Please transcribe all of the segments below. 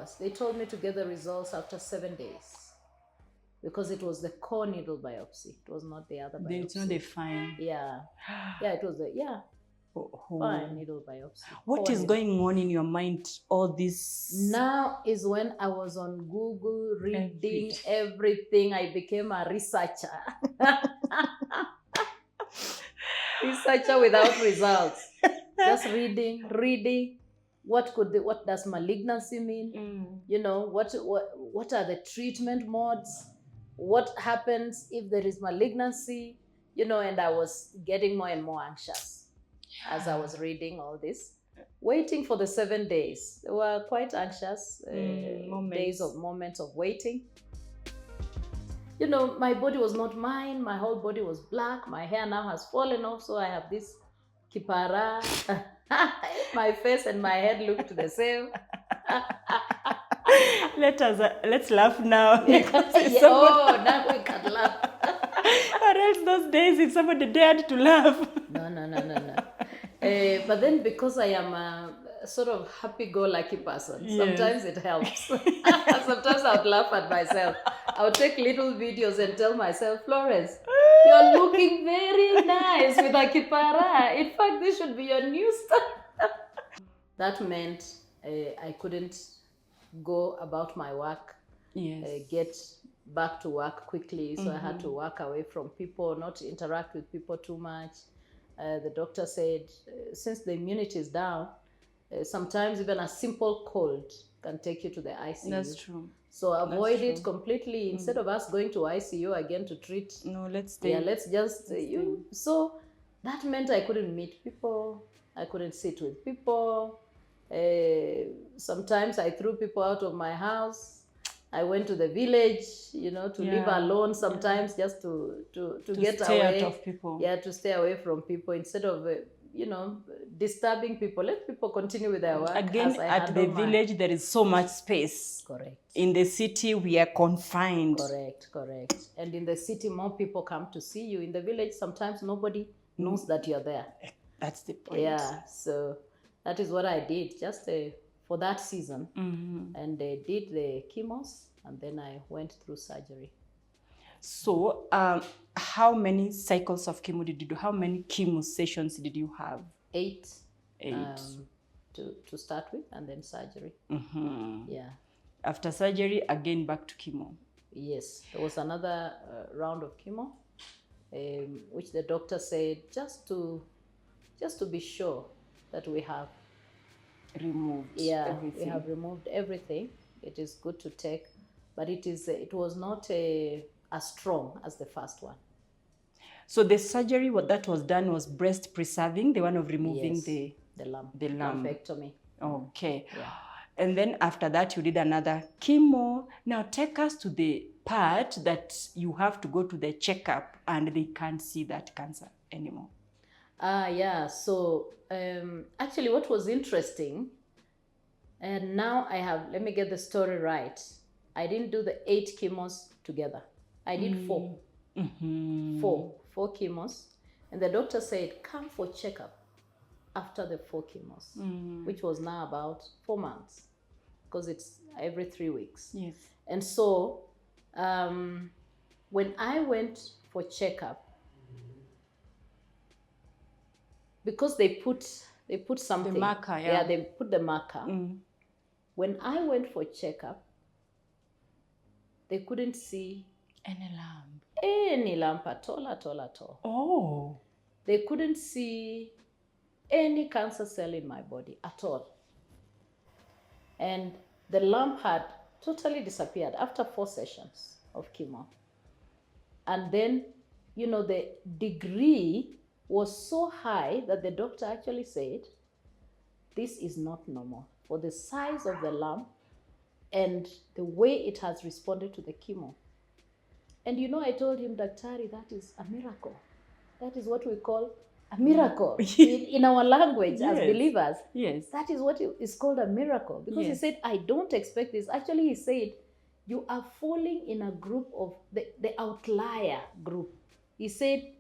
worse. They told me to get the results after 7 days because it was the core needle biopsy. It was not the other biopsy. It's not the fine. Yeah. Yeah, it was the, fine needle biopsy. What is going on in your mind all this? Now is when I was on Google reading everything. I became a researcher. Researcher without results. Just reading. What does malignancy mean? You know, what are the treatment modes? What happens if there is malignancy? You know, and I was getting more and more anxious as I was reading all this. Waiting for the 7 days. They were quite anxious moments of waiting. You know, my body was not mine. My whole body was black. My hair now has fallen off, so I have this kipara. My face and my head looked the same. Let's laugh now. Now we can laugh. Or else those days if somebody dared to laugh. No. But then because I am a sort of happy-go-lucky person, sometimes it helps. Sometimes I would laugh at myself. I would take little videos and tell myself, Florence, you're looking very nice with a kipara. In fact, this should be your new style. That meant I couldn't go about my work, get back to work quickly. So I had to work away from people, not interact with people too much. The doctor said, since the immunity is down, sometimes even a simple cold can take you to the ICU. That's true. So avoid it completely. Instead of us going to ICU again to treat. No, let's stay. Yeah, let's just So that meant I couldn't meet people. I couldn't sit with people. Sometimes I threw people out of my house. I went to the village, you know, to live alone sometimes, just to get stay away. out of people. Yeah, to stay away from people instead of, disturbing people. Let people continue with their work. Again, at the village, there is so much space. Correct. In the city, we are confined. Correct. And in the city, more people come to see you. In the village, sometimes nobody knows that you're there. That's the point. Yeah, so that is what I did just for that season. And I did the chemos, and then I went through surgery. So, how many cycles of chemo did you do? How many chemo sessions did you have? 8. To start with, and then surgery. Yeah. After surgery, again back to chemo. Yes, there was another round of chemo, which the doctor said just to be sure that we have removed everything. We have removed everything. It is good to take, but it was not as strong as the first one. So the surgery, what that was done was breast preserving, the one of removing the lump. The lump. Lumpectomy. Okay. Yeah. And then after that, you did another chemo. Now take us to the part that you have to go to the checkup and they can't see that cancer anymore. Yeah. So actually what was interesting, and now let me get the story right. I didn't do the 8 chemos together. I did 4. 4 chemos. And the doctor said, come for checkup after the 4 chemos, which was now about 4 months, because it's every 3 weeks. Yes. And so when I went for checkup, because they put something. The marker, Yeah, they put the marker. When I went for checkup, they couldn't see any lump at all. Oh. They couldn't see any cancer cell in my body at all. And the lump had totally disappeared after 4 sessions of chemo. And then, the degree was so high that the doctor actually said, this is not normal for the size of the lump and the way it has responded to the chemo. And I told him, Daktari, that is a miracle. That is what we call a miracle in our language as believers. Yes. That is what is called a miracle. Because he said, I don't expect this. Actually, he said, you are falling in a group of the outlier group. He said,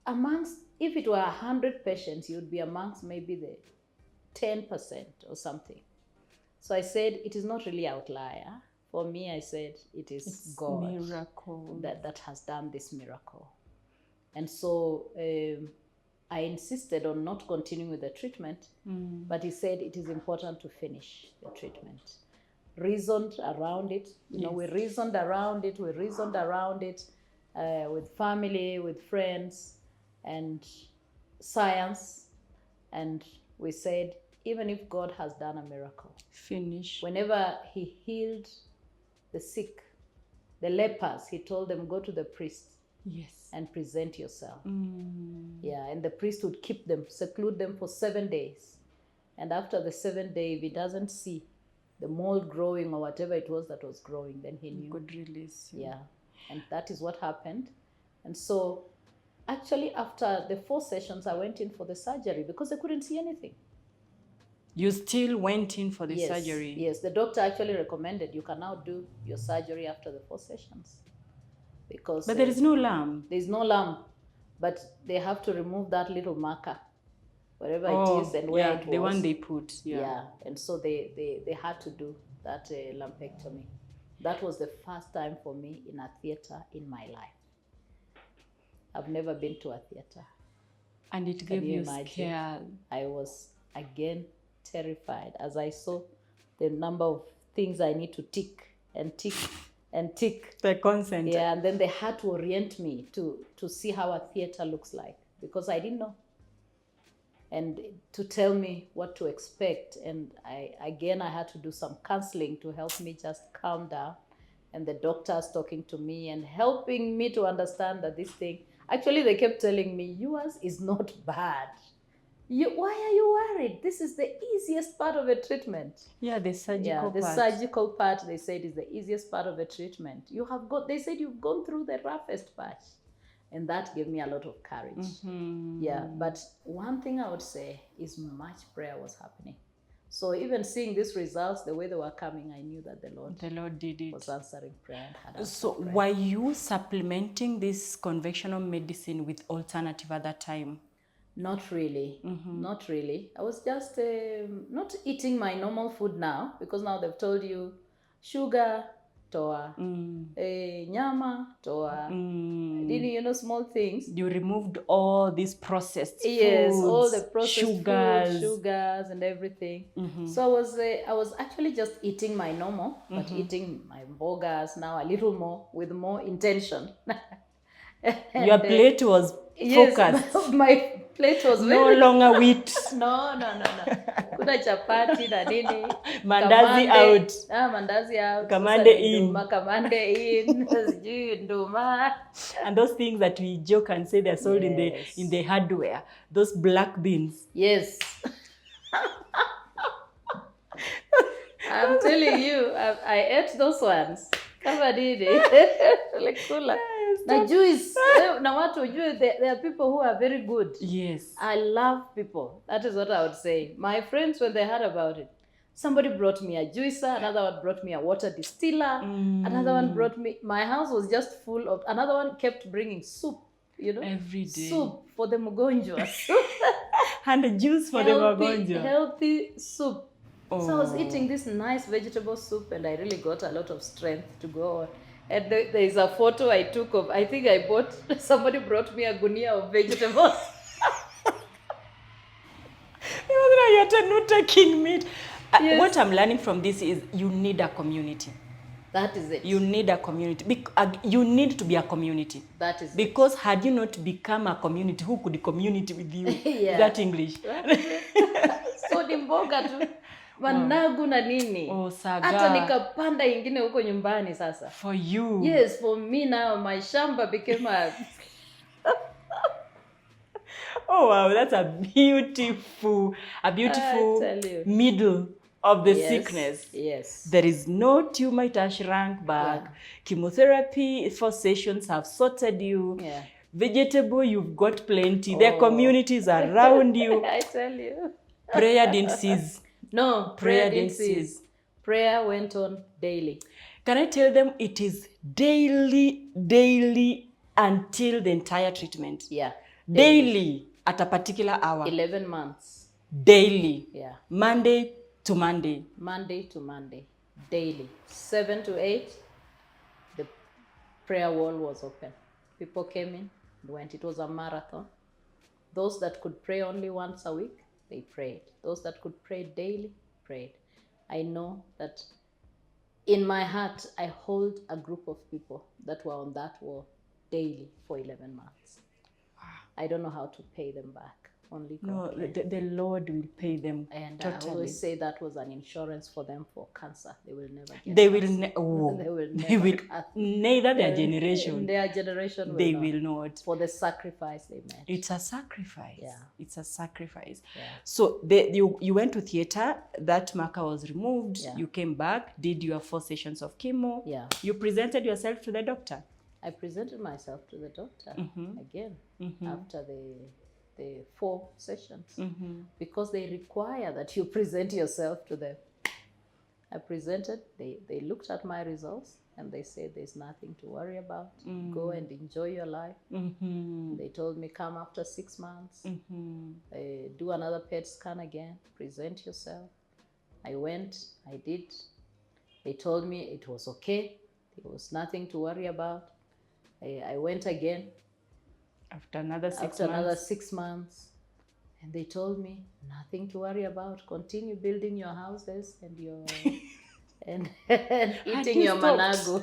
if it were 100 patients, you would be amongst maybe the 10% or something. So I said, it is not really outlier. For me, I said, it is It's God miracle. that has done this miracle. And so I insisted on not continuing with the treatment, but he said it is important to finish the treatment. Reasoned around it, we reasoned around it with family, with friends, and science. And we said, even if God has done a miracle, Finish. whenever he healed the sick, the lepers, he told them, go to the priest. Yes. And present yourself. Yeah, and the priest would keep them, seclude them for 7 days. And after the 7th day, if he doesn't see the mold growing or whatever it was that was growing, then he knew. Could release you. Yeah, and that is what happened. And so actually after the 4 sessions, I went in for the surgery because I couldn't see anything. You still went in for the surgery? Yes, the doctor actually recommended you can now do your surgery after the 4 sessions. Because but there is no lump. There is no lump, but they have to remove that little marker, wherever it is and where it was. The one they put. Yeah, and so they had to do that lumpectomy. That was the first time for me in a theater in my life. I've never been to a theater. And it gave you scare. I was again terrified as I saw the number of things I need to tick and tick. And tick. The consent. Yeah, and then they had to orient me to see how a theater looks like because I didn't know. And to tell me what to expect. And I had to do some counseling to help me just calm down. And the doctors talking to me and helping me to understand that this thing, actually they kept telling me, yours is not bad. Why are you worried? This is the easiest part of a treatment. Yeah, the surgical part. The surgical part, they said, is the easiest part of a treatment. They said you've gone through the roughest part. And that gave me a lot of courage. Yeah, but one thing I would say is much prayer was happening. So even seeing these results, the way they were coming, I knew that the Lord did it. Was answering prayer. Were you supplementing this conventional medicine with alternative at that time? Not really. Not really. I was just not eating my normal food now because now they've told you sugar, toa, nyama, toa, small things. You removed all these processed foods. Yes, all the processed foods, sugars and everything. So I was actually just eating my normal, but eating my burgers now a little more with more intention. Your plate was focused. Yes, my plate was no longer wheat. No. Kuna chapati na nini. Mandazi out. Mandazi out. Kamande in. Nduma. And those things that we joke and say they're sold in the hardware. Those black beans. Yes. I'm telling you, I ate those ones. Kama nini. Like kula. Na juice. Na watu ujue, there are people who are very good. Yes. I love people. That is what I would say. My friends, when they heard about it, somebody brought me a juicer, another one brought me a water distiller, another one brought me, my house was just full of, another one kept bringing soup, every day. Soup for the mugonjwa. And the juice for the mugonjwa. Healthy soup. Oh. So I was eating this nice vegetable soup and I really got a lot of strength to go on. And there is a photo I took of, I think somebody brought me a gunia of vegetables. You're not taking meat. Yes. What I'm learning from this is you need a community. That is it. You need a community. You need to be a community. That is because it. Had you not become a community, who could community with you? Yeah. That English. So ni mboga tu. Managu na nini. Oh, saga. Hata nikapanda ingine huko nyumbani sasa. For you. Yes, for me now, my shamba became a... Oh wow, that's a beautiful middle of the sickness. Yes. There is no tumor, it has shrunk back. Yeah. Chemotherapy, 4 sessions have sorted you. Yeah. Vegetable, you've got plenty. Oh. Their communities around you. I tell you. Prayer didn't cease. No, prayer didn't cease. Prayer went on daily. Can I tell them it is daily until the entire treatment? Yeah. Daily at a particular hour. 11 months. Daily. Yeah. Monday To Monday. Monday to Monday, daily, 7 to 8, the prayer wall was open. People came in, went. It was a marathon. Those that could pray only once a week, they prayed. Those that could pray daily, prayed. I know that in my heart, I hold a group of people that were on that wall daily for 11 months. I don't know how to pay them back. Only God No, can. the Lord will pay them And totally. I always say that was an insurance for them for cancer. They will never get They will, cancer. they will they will, neither their generation, Their generation will they not. will not. For the sacrifice they made. It's a sacrifice. Yeah. It's a sacrifice. Yeah. So you went to theater, that marker was removed, Yeah. you came back, did your 4 sessions of chemo. Yeah. You presented yourself to the doctor. I presented myself to the doctor again after the 4 sessions because they require that you present yourself to them. I presented, they looked at my results and they said there's nothing to worry about. Go and enjoy your life. They told me come after 6 months, do another PET scan again, present yourself. I went, I did. They told me it was okay. There was nothing to worry about. I went again. After another 6 months. Another 6 months. And they told me nothing to worry about. Continue building your houses and your and eating your managu.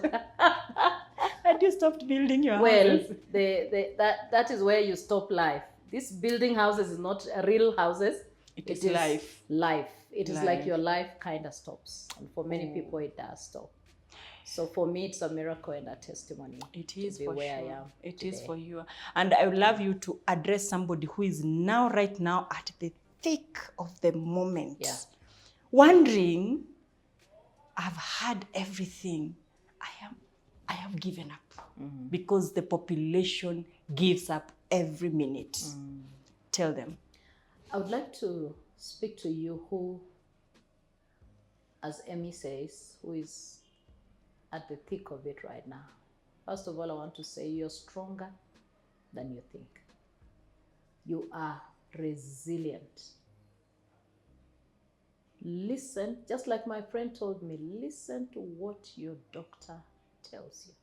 Had you stopped building your houses? Well, that is where you stop life. This building houses is not real houses. It is life. Life. It is like your life kind of stops. And for many people, it does stop. So for me, it's a miracle and a testimony. It is to be for where sure. I am It today. is for you. And I would love you to address somebody who is now, right now, at the thick of the moment. Yeah. Wondering, I've had everything. I have given up. Because the population gives up every minute. Tell them. I would like to speak to you who, as Emmy says, who is at the thick of it right now. First of all, I want to say you're stronger than you think. You are resilient. Listen, just like my friend told me, listen to what your doctor tells you.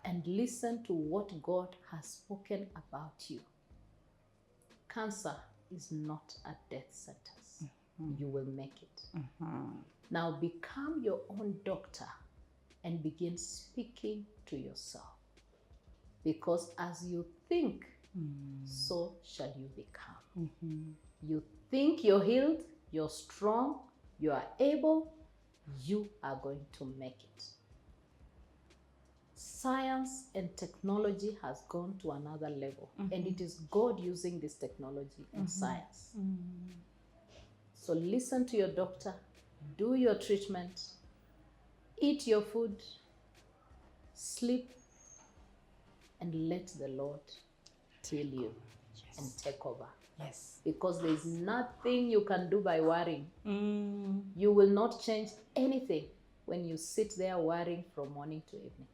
And listen to what God has spoken about you. Cancer is not a death sentence. You will make it. Now become your own doctor and begin speaking to yourself. Because as you think, so shall you become. You think you're healed, you're strong, you are able, you are going to make it. Science and technology has gone to another level, and it is God using this technology and science. So listen to your doctor, do your treatment, eat your food, sleep, and let the Lord heal you and take over. Yes. Because there's nothing you can do by worrying. You will not change anything when you sit there worrying from morning to evening.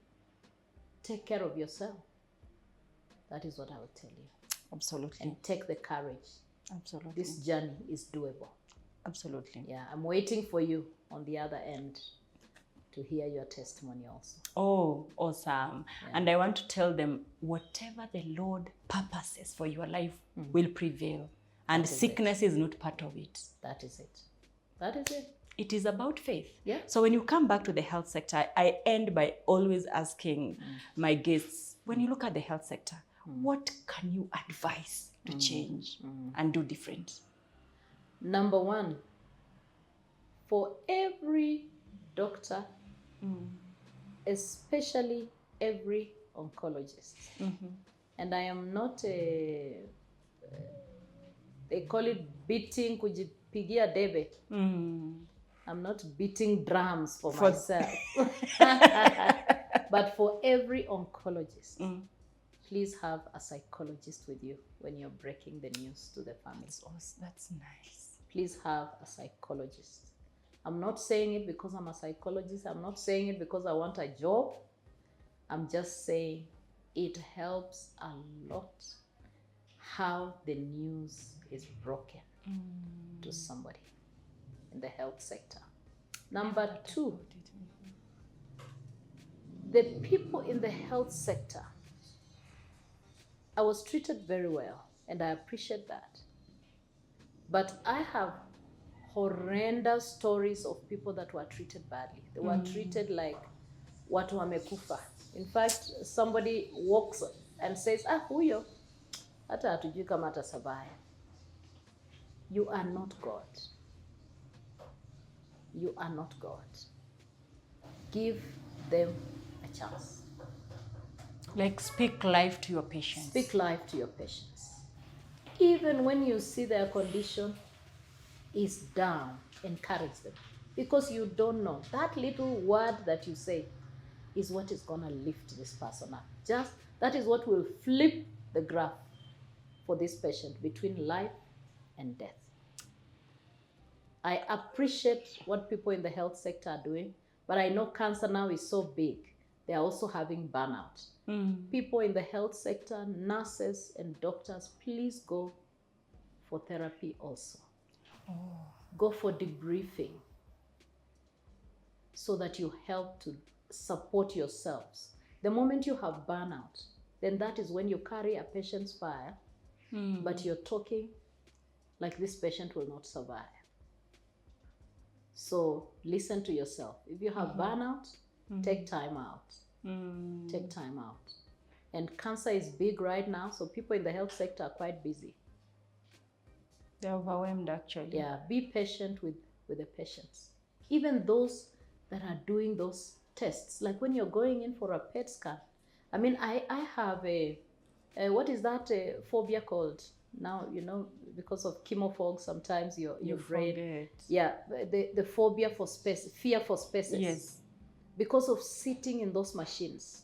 Take care of yourself. That is what I will tell you. Absolutely. And take the courage. Absolutely. This journey is doable. Absolutely. Yeah, I'm waiting for you on the other end to hear your testimony also. Oh, awesome. Yeah. And I want to tell them, whatever the Lord purposes for your life will prevail. And sickness is not part of it. That is it. That is it. It is about faith. Yeah. So when you come back to the health sector, I end by always asking my guests, when you look at the health sector, what can you advise to change and do different? Number one, for every doctor, especially every oncologist, and I am not they call it beating kujipigia debe. I'm not beating drums for myself. But for every oncologist, please have a psychologist with you when you're breaking the news to the family. That's nice. Please have a psychologist. I'm not saying it because I'm a psychologist. I'm not saying it because I want a job. I'm just saying it helps a lot how the news is broken. to somebody in the health sector. Number two, the people in the health sector, I was treated very well, and I appreciate that. But I have horrendous stories of people that were treated badly. They were treated like watu wamekufa. In fact, somebody walks and says, huyo, hata hatujui kama atasurvive. You are not God. You are not God. Give them a chance. Like, speak life to your patients. Speak life to your patients. Even when you see their condition is down, encourage them. Because you don't know. That little word that you say is what is going to lift this person up. Just that is what will flip the graph for this patient between life and death. I appreciate what people in the health sector are doing, but I know cancer now is so big. They are also having burnout. People in the health sector, nurses and doctors, please go for therapy also. Go for debriefing so that you help to support yourselves. The moment you have burnout, then that is when you carry a patient's fire, but you're talking like this patient will not survive. So listen to yourself. If you have burnout, take time out. Take time out. And cancer is big right now, so people in the health sector are quite busy. They're overwhelmed, actually. Yeah, be patient with the patients. Even those that are doing those tests, like when you're going in for a PET scan. I mean, I have what is that phobia called? Now, because of chemofog, sometimes your brain... Forget. Yeah, the phobia for space, fear for spaces. Yes. Because of sitting in those machines.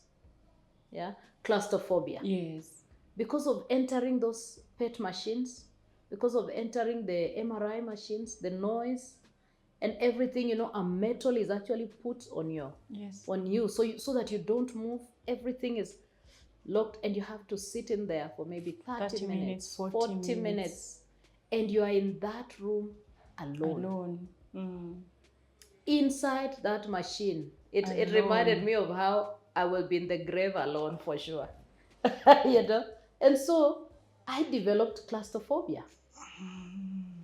Yeah, claustrophobia. Yes. Because of entering those PET machines, because of entering the MRI machines, the noise, and everything, a metal is actually put on you, so that you don't move. Everything is locked, and you have to sit in there for maybe 30 minutes, 40 minutes, and you are in that room alone. Inside that machine. It reminded me of how I will be in the grave alone for sure. And so I developed claustrophobia.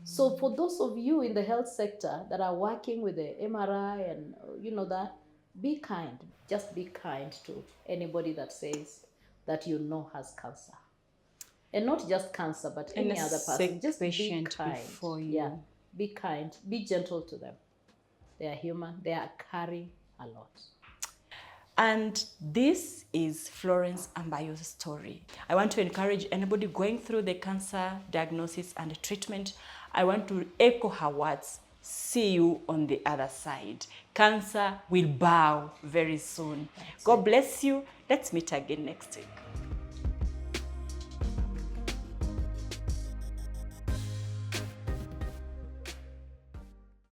So for those of you in the health sector that are working with the MRI and be kind. Just be kind to anybody that says that has cancer. And not just cancer, but any other person. Just be kind. Before you. Yeah, be kind. Be gentle to them. They are human. They are carrying a lot. And this is Florence Ambayo's story. I want to encourage anybody going through the cancer diagnosis and treatment. I want to echo her words. See you on the other side. Cancer will bow very soon. God bless you. Let's meet again next week.